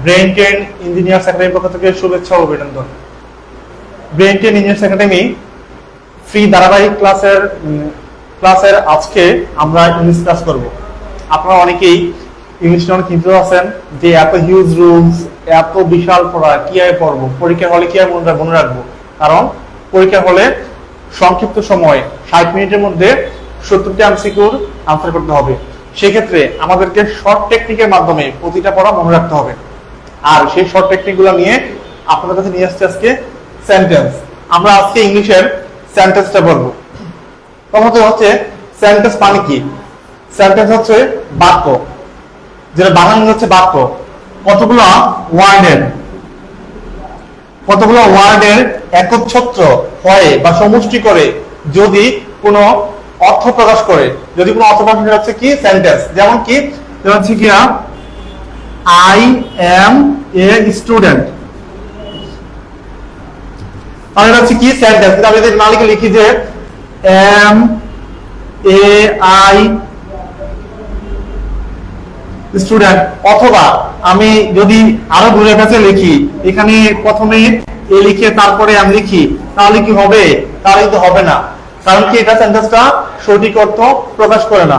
Brain train engineers একাডেমির পক্ষ থেকে শুভেচ্ছা ও অভিনন্দন। Brain train engineers academy free ধারাবাহিক ক্লাসের আজকে আমরা ইংলিশ ক্লাস করব। আপনারা অনেকেই ইংলিশ নিয়ে অনেক চিন্তিত আছেন যে এত হিউজ রুলস, এত বিশাল পড়া কিভাবে পড়বো, পরীক্ষার হলে কিভাবে মনে রাখবো। কারণ পরীক্ষার হলে সংক্ষিপ্ত সময় 60 মিনিটের মধ্যে 70টি এমসিকিউর আনসার করতে হবে। সেক্ষেত্রে আমাদেরকে শর্ট টেকনিকের মাধ্যমে প্রতিটা পড়া মনে রাখতে হবে। আর সেই শর্ট টেকনিকগুলো নিয়ে আপনাদের কাছে নিয়ে আসছে আজকে সেন্টেন্স। আমরা আজকে ইংলিশের সেন্টেন্সটা বলবো। প্রথমত হচ্ছে সেন্টেন্স মানে কি? সেন্টেন্স হচ্ছে বাক্য, যেটা বানানো হচ্ছে বাক্য। কতগুলো ওয়ার্ডের একচ্ছত্র হয়ে বা সমষ্টি করে যদি কোনো অর্থ প্রকাশ করে, যদি কোনো অর্থ প্রকাশ করে হচ্ছে কি সেন্টেন্স। যেমন হচ্ছে কি আই এম এ স্টুডেন্ট, তাহলে হচ্ছে কি সেন্টেন্স। আমি যদি না লিখে লিখি যে এম এ আই স্টুডেন্ট, অথবা আমি যদি আরো দূরের কাছে লিখি, এখানে প্রথমে এ লিখে তারপরে এম লিখি, তাহলে কি হবে? তাহলে কিন্তু হবে না, কারণ কি এটা সেন্টেন্সটা সঠিক অর্থ প্রকাশ করে না।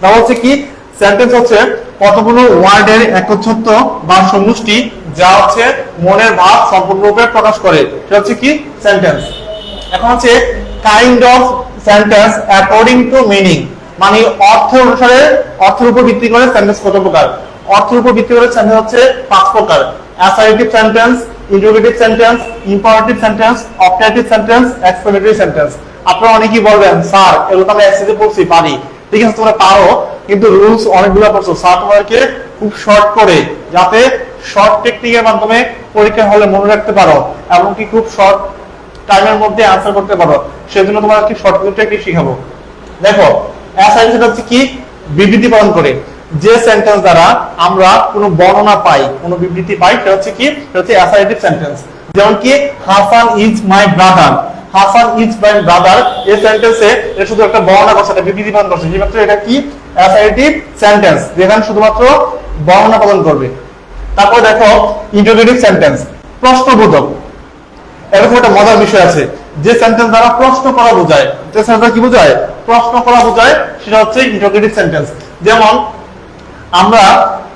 তাহলে হচ্ছে কি সেন্টেন্স হচ্ছে কতগুলো ওয়ার্ডের একচ্ছত্র বা সমষ্টি যা হচ্ছে মনের ভাব সম্পূর্ণরূপে প্রকাশ করে, সেটা হচ্ছে কি সেন্টেন্স। এখন হচ্ছে kind of sentence according to meaning, মানে অর্থ অনুসারে, অর্থের উপর ভিত্তি করে সেন্টেন্স কত প্রকার। অর্থের উপর ভিত্তি করে সেন্টেন্স হচ্ছে 5 প্রকার: assertive sentence, interrogative sentence, imperative sentence, objective sentence, exclamatory sentence. আপনারা অনেকেই বলবেন স্যার এগুলো তো আমরা এসএসসি পড়ছি, পারি। ঠিক আছে, তোমরা পারো, কিন্তু রুলস অনেকগুলো পড়ছো। স্যার তোমাদেরকে খুব শর্ট করে, যাতে শর্ট টেকনিকের মাধ্যমে পরীক্ষা হলে মনে রাখতে পারো এবং কি খুব শর্ট টাইমের মধ্যে আনসার করতে পারো, সেজন্য তোমাদেরকে শর্ট টেকনিক শিখাবো। দেখো, অ্যাসার্টিভ হচ্ছে কি বিবৃতি প্রদান করে। যে সেন্টেন্স দ্বারা আমরা কোনো বর্ণনা পাই, কোনো বিবৃতি পাই, সেটা হচ্ছে কি, সেটা হচ্ছে অ্যাসার্টিভ সেন্টেন্স। যেমন কি Hasan is my brother, Hasan is my brother, এই সেন্টেন্সে এটা শুধু একটা বর্ণনা করছে, একটা বিবৃতি প্রদান করছে, সেক্ষেত্রে এটা কি অ্যাসার্টিভ সেন্টেন্স, যেখানে শুধুমাত্র বর্ণনা প্রদান করবে। তারপর দেখো ইন্টারোগেটিভ সেন্টেন্স, প্রশ্নবোধক। এরকম একটা মজার বিষয় আছে, যে সেন্টেন্স দ্বারা প্রশ্ন করা বোঝায়, যে সেন্টেন্স কি বোঝায়? প্রশ্ন করা বোঝায়, সেটা হচ্ছে ইন্টারোগেটিভ সেন্টেন্স। যেমন আমরা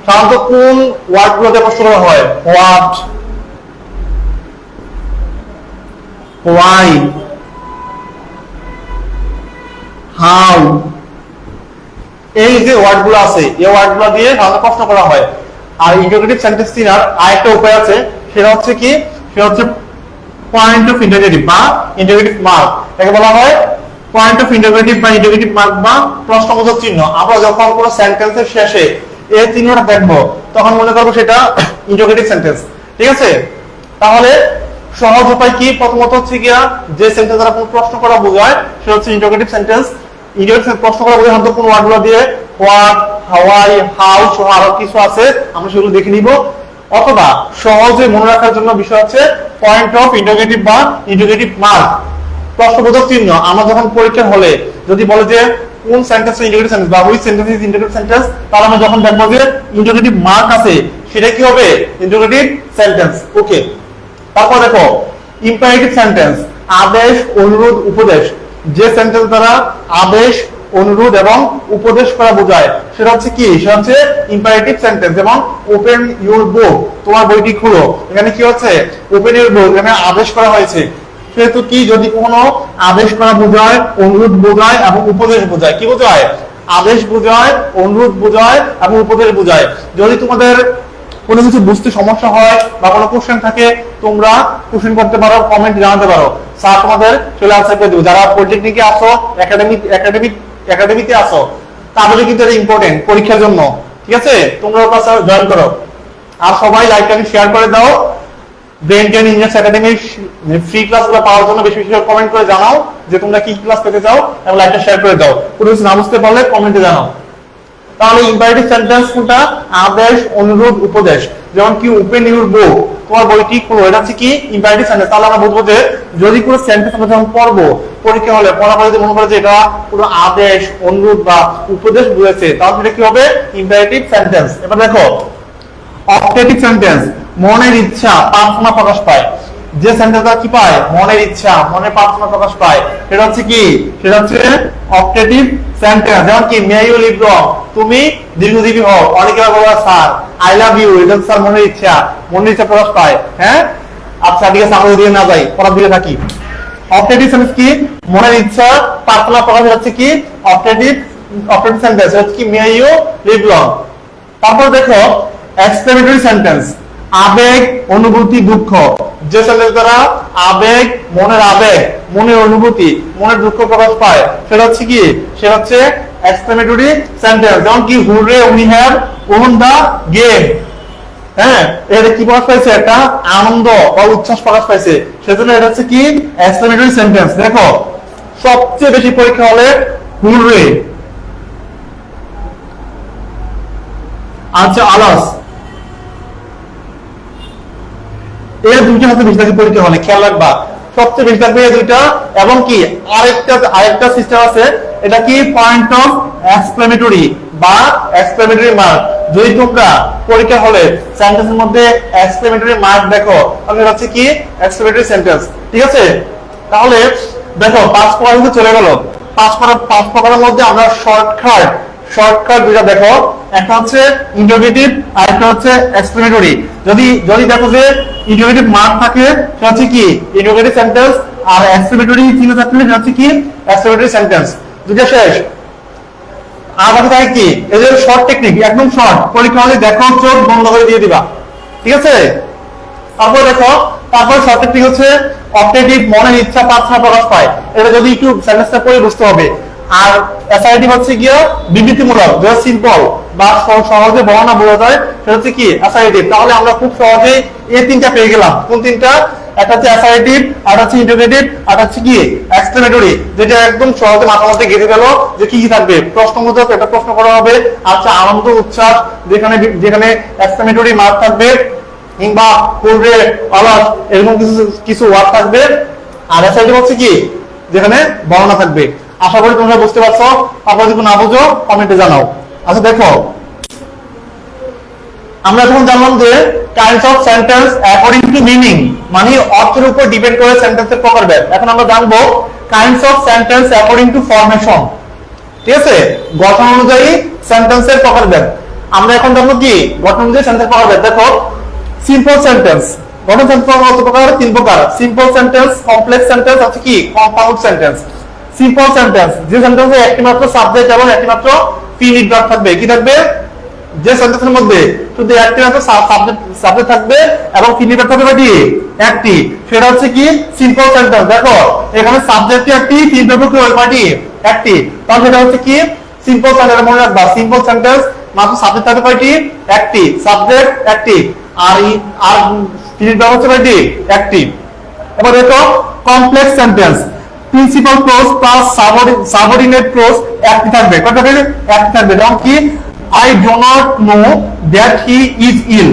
সাধারণত কোন ওয়ার্ডগুলোতে প্রশ্ন করা হয়? হোয়াট, হোয়াই, হাউ, এই যে ওয়ার্ডগুলো আছে, এই ওয়ার্ডগুলো দিয়ে সাধারণত প্রশ্ন করা হয়। আর ইন্টারোগেটিভ সেন্টেন্স চিনার আরেকটা উপায় আছে, সেটা হচ্ছে কি, সেটা হচ্ছে পয়েন্ট অফ ইন্টারোগেটিভ বা ইন্টারোগেটিভ মার্ক। এটাকে বলা হয় পয়েন্ট অফ ইন্টারোগেটিভ বা ইন্টারোগেটিভ মার্ক বা প্রশ্নবোধক চিহ্ন। আমরা যখন কোনো সেন্টেন্সের শেষে এই চিহ্নটা দেখবো, তখন মনে করবো সেটা ইন্টারোগেটিভ সেন্টেন্স। ঠিক আছে, তাহলে সহজ উপায় কি? প্রথমত হচ্ছে গিয়া যে সেন্টেন্স দ্বারা কোনো প্রশ্ন করা বোঝায়, সেটা হচ্ছে ইন্টারোগেটিভ সেন্টেন্স। ইন্টারোগেটিভ প্রশ্ন করা বোঝায় হয়তো কোন ওয়ার্ডগুলো দিয়ে, হোয়াট, হাওয়াই, হাউ সহ আরো কিছু আছে, আমরা সেগুলো দেখে নিব। অথবা সহজে মনে রাখার জন্য বিষয় হচ্ছে পয়েন্ট অফ ইন্টারোগেটিভ বা ইন্টারোগেটিভ মার্ক, প্রশ্নবোধক চিহ্ন। আমরা যখন পরীক্ষা হলে যদি বলে যে কোন সেন্টেন্স ইন্টারোগেটিভ সেন্টেন্স বা which sentence is interrogative sentence, তাহলে আমরা যখন দেখবো যে ইন্টারোগেটিভ মার্ক আছে, সেটা কি হবে? Interrogative sentence. ওকে, তারপর দেখো ইম্পারেটিভ সেন্টেন্স, আদেশ, অনুরোধ, উপদেশ। যে সেন্টেন্স দ্বারা আদেশ, অনুরোধ এবং উপদেশ করা বোঝায়, সেটা হচ্ছে কি, সেটা হচ্ছে ইম্পারেটিভ সেন্টেন্স। যেমন ওপেন ইউর বুক, তোমার বইটি খুলো, এখানে কি হচ্ছে? ওপেন ইউর বুক, এখানে আদেশ করা হয়েছে। সেহেতু কি, যদি কোনো আদেশ করা বোঝায়, অনুরোধ বোঝায় এবং উপদেশ বোঝায়, কি বোঝায়? আদেশ বোঝায়, অনুরোধ বোঝায় এবং উপদেশ বোঝায়। যদি তোমাদের কোনো কিছু বুঝতে সমস্যা হয় বা কোনো কোশ্চেন থাকে, তোমরা কোশ্চেন করতে পারো, কমেন্ট জানাতে পারো, স্যার তোমাদের চলে আনসার করে দেবো। যারা পলিটেকনিকে আসো, একাডেমিতে আসো, তাহলে কিন্তু এটা ইম্পর্টেন্ট পরীক্ষার জন্য। ঠিক আছে, তোমরা ক্লাসে জয়েন করো। আর সবাই লাইকটাকে শেয়ার করে দাও। ব্রেইন ট্রেন ইঞ্জিনিয়ার্স একাডেমির ফ্রি ক্লাসগুলো পাওয়ার জন্য বেশি বেশি কমেন্ট করে জানাও যে তোমরা কি ক্লাস পেতে চাও, এবং লাইকটা শেয়ার করে দাও। কোনো কিছু না বুঝতে পারলে কমেন্টে জানাও। তাহলে ইম্পারেটিভ সেন্টেন্স কোনটা? আদেশ, অনুরোধ, উপদেশ। যেমন কি ওপেন ইউর বুক, তোমার বইটি খুলো, এটা হচ্ছে কি ইম্পারেটিভ সেন্টেন্স। তাহলে আমরা বুঝবো যে যদি কোনো সেন্টেন্স আমরা যখন পড়বো পরীক্ষা হলে পড়া করে যদি মনে করে যে এটা কোনো আদেশ, অনুরোধ বা উপদেশ বুঝেছে, তাহলে এটা কি হবে ইম্পারেটিভ সেন্টেন্স। এবার দেখো অবজেক্টিভ সেন্টেন্স, মনের ইচ্ছা প্রার্থনা প্রকাশ পায়। যে সেন্টেন্সটা কি পায়, মনের ইচ্ছা, মনের প্রার্থনা প্রকাশ পায়, সেটা হচ্ছে কি, সেটা হচ্ছে অবজেক্টিভ সেন্টেন্স। যেমন কি মে ইউ লিভ লং, তুমি দীর্ঘজীবী হও। অনেকে বলে স্যার আই লাভ ইউ, এটা স্যার মনের ইচ্ছা, মনের ইচ্ছা প্রকাশ পায়। হ্যাঁ আচ্ছা ঠিক আছে, আমরা দিয়ে না যাই, পড়ার দিকে থাকি। অবজেক্টিভ সেন্টেন্স কি, মনের ইচ্ছা প্রার্থনা প্রকাশ হচ্ছে কি অবজেক্টিভ সেন্টেন্স, হচ্ছে কি মে ইউ লিভ লং। তারপর দেখো এক্সক্লেমেটরি সেন্টেন্স, আবেগ, অনুভূতি, দুঃখ। যে সেন্টেন্স দ্বারা আবেগ, মনের অনুভূতি, মনের দুঃখ প্রকাশ পায়, সেটা হচ্ছে কি, সেটা হচ্ছে এক্সক্লেমেটরি সেন্টেন্স। যেমন কি hurray we have won the game. হ্যাঁ এটা কি প্রকাশ পাইছে, একটা আনন্দ বা উচ্ছ্বাস প্রকাশ পাইছে, সেজন্য এটা হচ্ছে কি এক্সক্লেমেটরি সেন্টেন্স। দেখো সবচেয়ে বেশি পরীক্ষা হলে হুররে, আচ্ছা আলাস, এই দুইটা হাতে বেশি থাকে পরীক্ষা হলে, খেয়াল রাখবা সবচেয়ে বেশি থাকবে এই দুইটা। এবং কি আরেকটা সিস্টেম আছে, এটা কি পয়েন্ট অফ এক্সক্লেমেটরি বা এক্সক্লেমেটরি মার্ক। যদি তোমরা পরীক্ষা হলে সেন্টেন্সের মধ্যে এক্সক্লেমেটরি মার্ক দেখো, তাহলে এটা হচ্ছে কি এক্সক্লেমেটরি সেন্টেন্স। ঠিক আছে, তাহলে দেখো 5 প্রকার কিন্তু চলে গেল। 5 প্রকারের মধ্যে আমরা শর্টকাট দুইটা দেখো, একটা হচ্ছে ইন্টারোগেটিভ আর একটা হচ্ছে এক্সক্লেমেটরি। যদি দেখো যে ইন্টারোগেটিভ মার্ক থাকে সেটা হচ্ছে কি ইন্টারোগেটিভ সেন্টেন্স, আর এক্সক্লেমেটরি চিহ্ন থাকলে সেটা হচ্ছে কি এক্সক্লেমেটরি সেন্টেন্স। দুইটা শেষ। আর বাকি থাকে কি, এই যে শর্ট টেকনিক, একদম শর্ট, পরীক্ষা হলে দেখো চোখ বন্ধ করে দিয়ে দিবা। ঠিক আছে, তারপর দেখো, তারপর শর্ট টেকনিক হচ্ছে অবজেক্টিভ, মনের ইচ্ছা প্রার্থনা প্রকাশ পায়। এটা যদি একটু সেন্টেন্সটা পড়ে বুঝতে হবে। আর অ্যাসার্টিভ হচ্ছে গিয়ে বিবৃতিমূলক, যেটা সিম্পল বা সহজে বর্ণনা বোঝা যায়, সেটা হচ্ছে কি অ্যাসার্টিভ। তাহলে আমরা খুব সহজেই এই তিনটা পেয়ে গেলাম। কোন তিনটা, একটা হচ্ছে অ্যাসার্টিভ, আর হচ্ছে ইন্টারোগেটিভ, আর হচ্ছে কি এক্সক্লেমেটরি, যেটা একদম সহজে মাথার মধ্যে গেঁথে গেল যে কি কি থাকবে। প্রশ্নবোধক একটা প্রশ্ন করা হবে, আচ্ছা আনন্দ, উচ্ছ্বাস, যেখানে এক্সক্লেমেটরি মার্ক থাকবে, কিংবা পূর্বে আলাস, এরকম কিছু ওয়ার্ড থাকবে। আর অ্যাসার্টিভ হচ্ছে কি যেখানে বর্ণনা থাকবে। আশা করি তোমরা বুঝতে পারছো। আপনারা যদি না বুঝো কমেন্টে জানাও। আচ্ছা দেখো, আমরা এখন জানলাম যে kinds of sentence according to meaning, মানে অর্থের উপর ডিপেন্ড করে সেন্টেন্সের প্রকারভেদ। এখন আমরা জানবো kinds of sentence according to formation. ঠিক আছে, গঠন অনুযায়ী সেন্টেন্সের প্রকারভেদ। আমরা এখন জানবো কি গঠন অনুযায়ী সেন্টেন্সের প্রকারভেদ। দেখো সিম্পল সেন্টেন্স, গঠন সেন্টেন্স কত প্রকার, 3 প্রকার। সিম্পল সেন্টেন্স, কমপ্লেক্স সেন্টেন্স, আছে কি কম্পাউন্ড সেন্টেন্স। সিম্পল সেন্টেন্স, যে সেন্টেন্সে একটি মাত্র সাবজেক্ট এবং একটি মাত্র ফিনিট ভার্ব থাকবে। কি থাকবে, যে সেন্টেন্সের মধ্যে শুধু একটি মাত্র সাবজেক্ট থাকবে এবং ফিনিট ভার্ব থাকবে কি একটি, সেটা হচ্ছে কি সিম্পল সেন্টেন্স। দেখো এখানে সাবজেক্ট একটি, ফিনিট ভার্ব কি একটি, তাহলে সেটা হচ্ছে কি সিম্পল সেন্টেন্স। মনে রাখবা সিম্পল সেন্টেন্স মাত্র সাবজেক্ট থাকবে কয়টি, একটি, সাবজেক্ট একটি, আর ফিনিট ভার্ব হচ্ছে কয়টি, একটি। এবার দেখো complex sentence, principal clause plus subordinate clause একটি থাকবে। কত থাকবে, একটি থাকবে। যেমন কি I do not know that he is ill,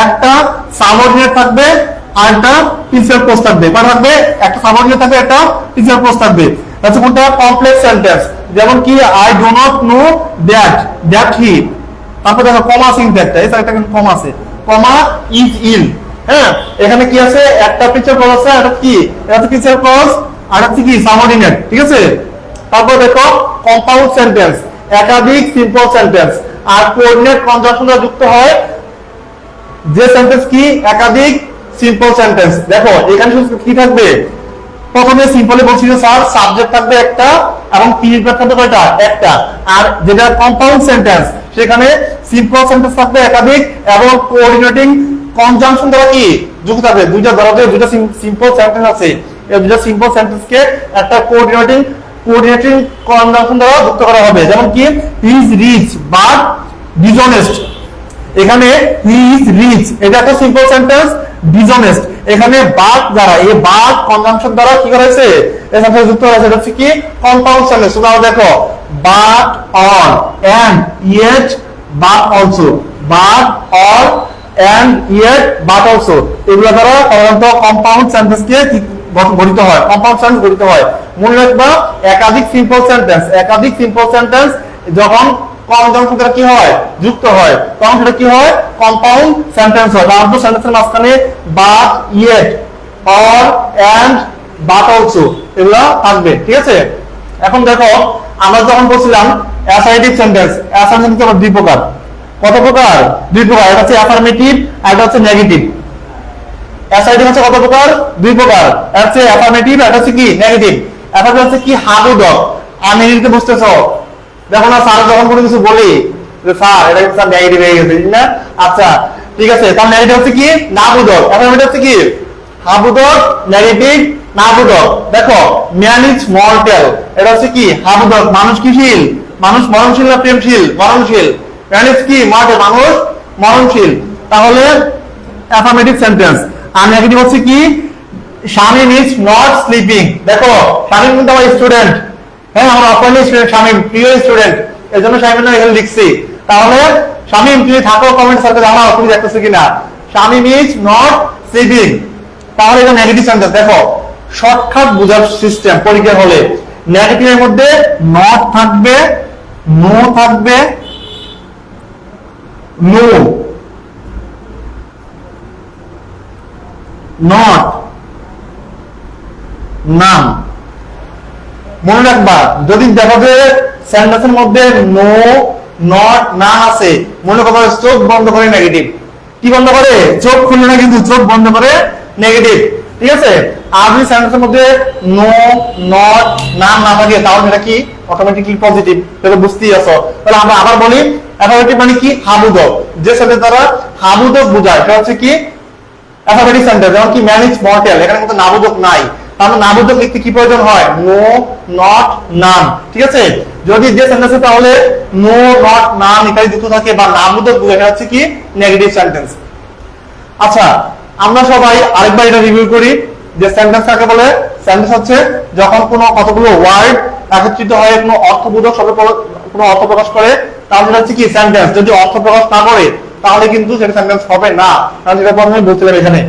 একটা সাবঅর্ডিনেট থাকবে আর একটা প্রিন্সিপাল ক্লজ থাকবে। কত থাকবে, একটা সাবঅর্ডিনেট থাকবে, একটা প্রিন্সিপাল ক্লজ থাকবে। আচ্ছা কোনটা কমপ্লেক্স সেন্টেন্স, যেমন কি I do not know that হি, তারপর দেখো কমা সিন একটা, এই একটা কিন্তু কমা আছে, কমা ইজ ইল। হ্যাঁ এখানে কি আছে, একটা প্রিন্সিপাল ক্লজ আছে, এটা কি, এটা প্রিন্সিপাল ক্লজ আর হচ্ছে কি সাবঅর্ডিনেট। ঠিক আছে, তারপর দেখো কম্পাউন্ড সেন্টেন্স, একাধিক সিম্পল সেন্টেন্স আর কোঅর্ডিনেট কনজাংশন দ্বারা যুক্ত হয় যে সেন্টেন্স কি একাধিক সিম্পল সেন্টেন্স। দেখো এখানে কি থাকবে, প্রথমে সিম্পলি বলছি যে স্যার সাবজেক্ট থাকবে একটা এবং ফিনিট ভার্ব থাকবে কয়টা, একটা। আর যেটা কম্পাউন্ড সেন্টেন্স সেখানে সিম্পল সেন্টেন্স থাকবে একাধিক এবং কোঅর্ডিনেটিং কনজাংশন দ্বারা কি যুক্ত থাকবে। দুইটা ধরনের দুইটা সিম্পল সেন্টেন্স আছে, এই দুইটা সিম্পল সেন্টেন্সকে একটা কোঅর্ডিনেটিং কনজাংশন দ্বারা যুক্ত করা হবে। যেমন কি he is rich but dishonest, এখানে হি ইজ রিচ এটা একটা সিম্পল সেন্টেন্স, ডিসঅনেস্ট এখানে বাট দ্বারা, এই বাট কনজাংশন দ্বারা কি করা হয়েছে, এর সাথে যুক্ত হয়েছে। এটা হচ্ছে কি কম্পাউন্ড সেন্টেন্স। তোমরা দেখো but or and yet but also, but or and yet but also এগুলো দ্বারা সাধারণত কম্পাউন্ড সেন্টেন্স কে গঠিত হয়, কম্পাউন্ড সেন্টেন্স গঠিত হয়। মনে রাখবা একাধিক সিম্পল সেন্টেন্স যখন কনজাংশন দ্বারা কি হয় যুক্ত হয় তখন সেটা কি হয় কম্পাউন্ড সেন্টেন্স হয়। কারণ সেন্টেন্সের মাঝখানে but yet or and but also এগুলো থাকবে, ঠিক আছে। এখন দেখো আমরা যখন বলছিলাম অ্যাসার্টিভ সেন্টেন্স, অ্যাসার্টিভ সেন্টেন্স দুই প্রকার। কত প্রকার? দুই প্রকার। এটা হচ্ছে অ্যাফার্মেটিভ আর এটা হচ্ছে নেগেটিভ। অ্যাসার্টিভ হচ্ছে কত প্রকার? দুই প্রকার। এটা হচ্ছে অ্যাফার্মেটিভ, এটা হচ্ছে কি নেগেটিভ। অ্যাফার্মেটিভ হচ্ছে কি হাবুডক, আমি নিতে বুঝতেছো। দেখো না স্যার যখন কোনো কিছু বলি যে স্যার এটা কিন্তু স্যার নেগেটিভ হয়ে গেছে না, আচ্ছা ঠিক আছে, তাহলে নেগেটিভ হচ্ছে কি নাবুডক, অ্যাফার্মেটিভ হচ্ছে কি হাবুডক, নেগেটিভ নাবুডক। দেখো ম্যান ইজ মর্টাল, এটা হচ্ছে কি হাবুডক, মানুষ কি শীল, মানুষ মরণশীল না প্রেমশীল? মরণশীল। ম্যান ইজ কি মর্টাল, মানুষ মরণশীল। তাহলে অ্যাফার্মেটিভ সেন্টেন্স। আর নেগেটিভ হচ্ছে কি শামিম ইজ নট স্লিপিং। দেখো শামিম কিন্তু আমার স্টুডেন্ট, হ্যাঁ আমার অফলাইন স্টুডেন্ট শামিম, প্রিয় স্টুডেন্ট, এর জন্য শামিম নাম এখানে লিখছি। তাহলে শামিম তুমি থাকো, কমেন্ট সার্কেলে জানাও তুমি দেখতেছো কিনা। শামিম ইজ নট স্লিপিং, তাহলে এটা নেগেটিভ সেন্টেন্স। দেখো শর্টকাট বোঝার সিস্টেম পরীক্ষা হলে নেগেটিভের মধ্যে নট থাকবে, নো থাকবে, নো, নট, নাম। মনে রাখবা যদি দেখো যে সেন্টেন্সের মধ্যে নো, নট, না আছে, মনে করো চোখ বন্ধ করে নেগেটিভ। কি বন্ধ করে? চোখ খুলে না, কিন্তু চোখ বন্ধ করে নেগেটিভ, ঠিক আছে। আর যদি সেন্টেন্সের মধ্যে নো, নট, নাম না থাকে তাহলে এটা কি অটোমেটিকলি পজিটিভ, সেটা বুঝতেই আছো। তাহলে আমরা আবার বলি অ্যাফার্মেটিভ মানে কি হাবুডক, যে সেন্টেন্স দ্বারা হাবুডক বোঝায় সেটা হচ্ছে কি অ্যাফার্মেটিভ সেন্টেন্স। যেমন কি ম্যান ইজ মর্টাল, এখানে কিন্তু নাবুডক নাই, তাহলে নাবুডক লিখতে কি প্রয়োজন হয়? নো, নট, নাম, ঠিক আছে। যদি যে সেন্টেন্সে তাহলে নো, নট, নাম ইত্যাদি যুক্ত থাকে বা নাবুডক বোঝায় এটা হচ্ছে কি নেগেটিভ সেন্টেন্স। আচ্ছা আমরা সবাই আরেকবার এটা রিভিউ করি যে সেন্টেন্স কাকে বলে। সেন্টেন্স হচ্ছে যখন কোনো কতগুলো ওয়ার্ড একত্রিত হয়ে কোনো অর্থবোধক শব্দ কোনো অর্থ প্রকাশ করে তাহলে সেটা হচ্ছে কি সেন্টেন্স। যদি অর্থ প্রকাশ না করে তাহলে কিন্তু সেটা সেন্টেন্স হবে না। তাহলে সেটা প্রথমে বলছিলাম এখানে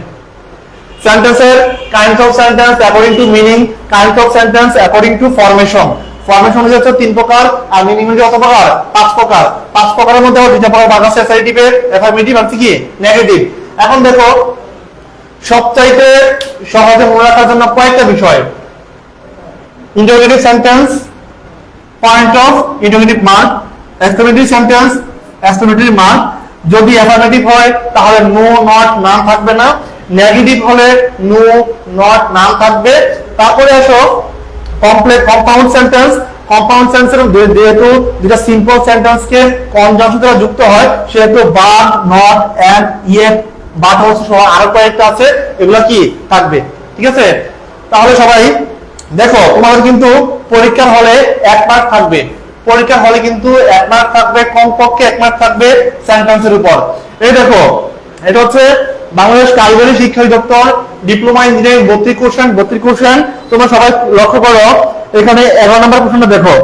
সেন্টেন্সের kinds of sentence according to meaning, kinds of sentence according to formation. Formation হচ্ছে 3 প্রকার আর মিনিং হচ্ছে কত প্রকার? 5 প্রকার। 5 প্রকারের মধ্যে দুইটা প্রকার ভাগ আছে, অ্যাসার্টিভ, অ্যাফার্মেটিভ আর কি নেগেটিভ। এখন দেখো সবচাইতে সহজে মনে রাখার জন্য কয়েকটা বিষয়। Interrogative sentence, point of interrogative mark, exclamatory sentence, exclamatory mark. যদি অ্যাফার্মেটিভ হয় তাহলে নো, নট, নাম থাকবে না। নেগেটিভ হলে নো, নট, নাম থাকবে। তারপরে আসো কমপ্লেক্স কম্পাউন্ড সেন্টেন্স। কম্পাউন্ড সেন্টেন্সের যেহেতু যেটা সিম্পল সেন্টেন্স কে কনজাংশন দ্বারা যুক্ত হয় সেহেতু but, not, and, yet, but also সহ আরো কয়েকটা আছে, এগুলা কি থাকবে, ঠিক আছে। তাহলে সবাই দেখো তোমাদের কিন্তু পরীক্ষার হলে 1 মার্ক থাকবে, পরীক্ষার হলে কিন্তু 1 মার্ক থাকবে, কমপক্ষে 1 মার্ক থাকবে সেন্টেন্সের উপর। এই দেখো এটা হচ্ছে বাংলাদেশ কারিগরি শিক্ষা অধিদপ্তর ডিপ্লোমা ইঞ্জিনিয়ারিং 32 কোশ্চেন। তোমরা সবাই লক্ষ্য করো এখানে 11 নম্বর কোশ্চেনটা দেখো,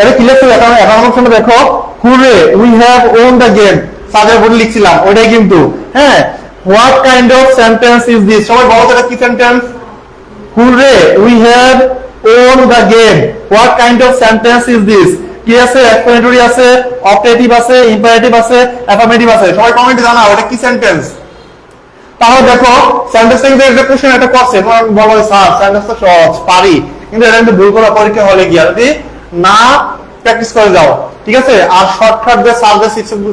এটা কি লিখছে? 11 নম্বর কোশ্চেনটা দেখো, hooray we have won the game. সাজের বোর্ডে লিখছিলাম ওইটাই কিন্তু, হ্যাঁ। What kind of sentence is this? সবাই বলো এটা কি sentence? Hooray we have won the game. What kind of sentence is this? কি আছে? এক্সপ্লেনেটরি আছে, অপারেটিভ আছে, ইম্পারেটিভ আছে, অ্যাফার্মেটিভ আছে। সবাই কমেন্টে জানাও এটা কি সেন্টেন্স। তাহলে দেখো সেন্টেন্স থেকে একটা কোশ্চেন এটা করছে, তোমরা বলো স্যার সেন্টেন্স তো সহজ পারি, কিন্তু এটা কিন্তু ভুল করা পরীক্ষা হলে গিয়ে যদি না প্র্যাকটিস করে যাও, ঠিক আছে। আর শর্টকাট যে সার্ভে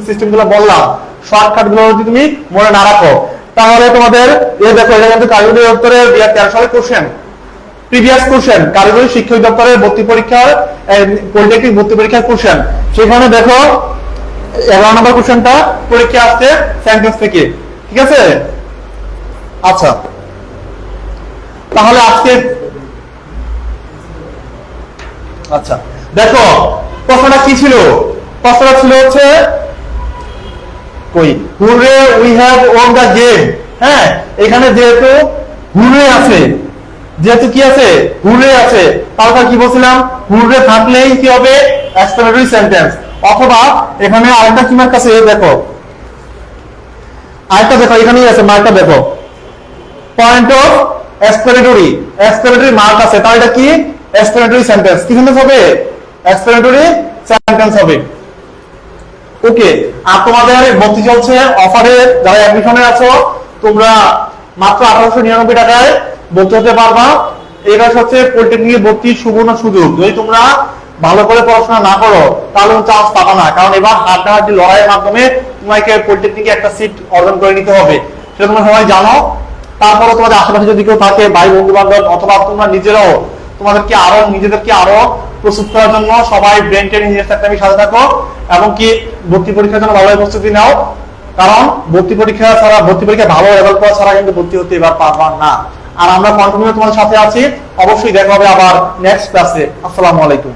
সিস্টেমগুলো বললাম, শর্টকাট গুলো যদি তুমি মনে না রাখো তাহলে তোমাদের এই দেখো এটা কিন্তু কারিগরি দপ্তরের 2013 সালের কোশ্চেন, প্রিভিয়াস কোশ্চেন, কারিগরি শিক্ষা দপ্তরের ভর্তি পরীক্ষার পলিটেকনিক ভর্তি পরীক্ষার কোশ্চেন। সেখানে দেখো 11 নম্বর কোশ্চেনটা পরীক্ষা আসছে সেন্টেন্স থেকে, ঠিক আছে। আচ্ছা তাহলে আজকে আচ্ছা দেখো প্রশ্নটা কি ছিল? প্রশ্নটা ছিল হচ্ছে কই hooray we have won the game. হ্যাঁ এখানে যেহেতু হুরে আছে, যেহেতু কি আছে হুরে আছে, তাহলে কি বলছিলাম হুরে থাকলেই কি হবে এক্সক্লেমেটরি সেন্টেন্স। অথবা এখানে আরেকটা কি মার্ক আছে দেখো, আরেকটা দেখো, এখানেই আছে মার্কটা দেখো, point of explanatory, explanatory mark আছে, তাহলে এটা কি এক্সপ্লেনেটরি সেন্টেন্স, কি সেন্টেন্স হবে, এক্সপ্লেনেটরি সেন্টেন্স হবে। ওকে, আর তোমাদের ভর্তি চলছে অফারে, যারা অ্যাডমিশনে আছো তোমরা মাত্র 1899 টাকায় ভর্তি হতে পারবা। এটা হচ্ছে পলিটেকনিকে ভর্তির সুবর্ণ সুযোগ। যদি তোমরা ভালো করে পড়াশোনা না করো তাহলে চান্স পাবা না, কারণ এবার হাড্ডাহাড্ডি লড়াইয়ের মাধ্যমে তোমাকে পলিটেকনিকে একটা সিট অর্জন করে নিতে হবে, সেটা তোমরা সবাই জানো। তারপরে তোমাদের আশেপাশে যদি কেউ থাকে, ভাই বন্ধু বান্ধব অথবা তোমরা নিজেরাও নিজেদেরকে আরো প্রস্তুত করার জন্য সবাই ব্রেন ট্রেনিং একাডেমির সাথে থাকো, এবং কি ভর্তি পরীক্ষার জন্য ভালোভাবে প্রস্তুতি নাও, কারণ ভর্তি পরীক্ষা ভালো রেজাল্ট করা ছাড়া কিন্তু ভর্তি হতে এবার পারবা না। আর আমরা কন্টিনিউ তোমাদের সাথে আছি, অবশ্যই দেখা হবে আবার নেক্সট ক্লাসে। আসসালামু আলাইকুম।